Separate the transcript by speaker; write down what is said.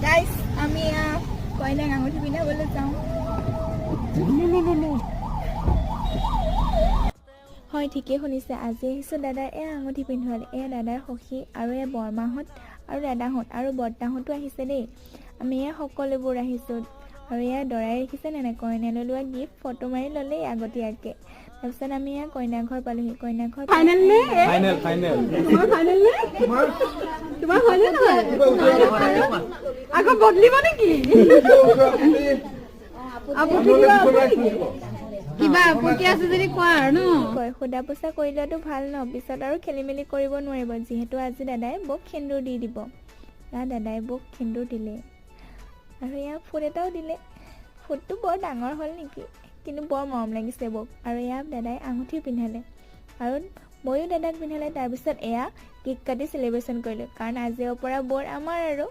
Speaker 1: guys আমি কইনাক আঙুঠি পিন্ধাবলৈ যাওঁ হয় ঠিকই শুনিছে আজি আহিছোঁ দাদাৰ আঙুঠি পিন্ধোৱালে দাদাৰ সখী আৰু বৰমাহঁত আৰু দাদাহঁত আৰু বৰ্তাহঁতো আহিছে দেই আমি সকলোবোৰ আহিছোঁ আৰু দৰাই ৰাখিছে নে কইনালৈ লোৱা গিফ্ট ফটো মাৰি ল'লেই আগতীয়াকৈ তাৰপিছত আমি কইনা ঘৰ পালোহি কইনা ঘৰ ফাইনেল তোমাৰ ফাইনেল নহয় আকৌ বদলিব নেকি কিবা আপত্তি আছে যদি কোৱা আৰু ন কয় সোধা পোছা কৰিলেতো ভাল ন পিছত আৰু খেলি মেলি কৰিব নোৱাৰিব যিহেতু আজি দাদাই বৌক সেন্দুৰ দি দিব দাদাই বৌক সেন্দুৰ দিলে আৰু ফুট এটাও দিলে ফুটটো বৰ ডাঙৰ হ'ল নেকি কিন্তু বৰ মৰম লাগিছে বৌক আৰু দাদাই আঙুঠি পিন্ধালে আৰু ময়ো দাদাক পিন্ধালে তাৰপিছত কেক কাটি চেলিব্ৰেশ্যন কৰিলোঁ কাৰণ আজিৰ পৰা বৰ আমাৰ আৰু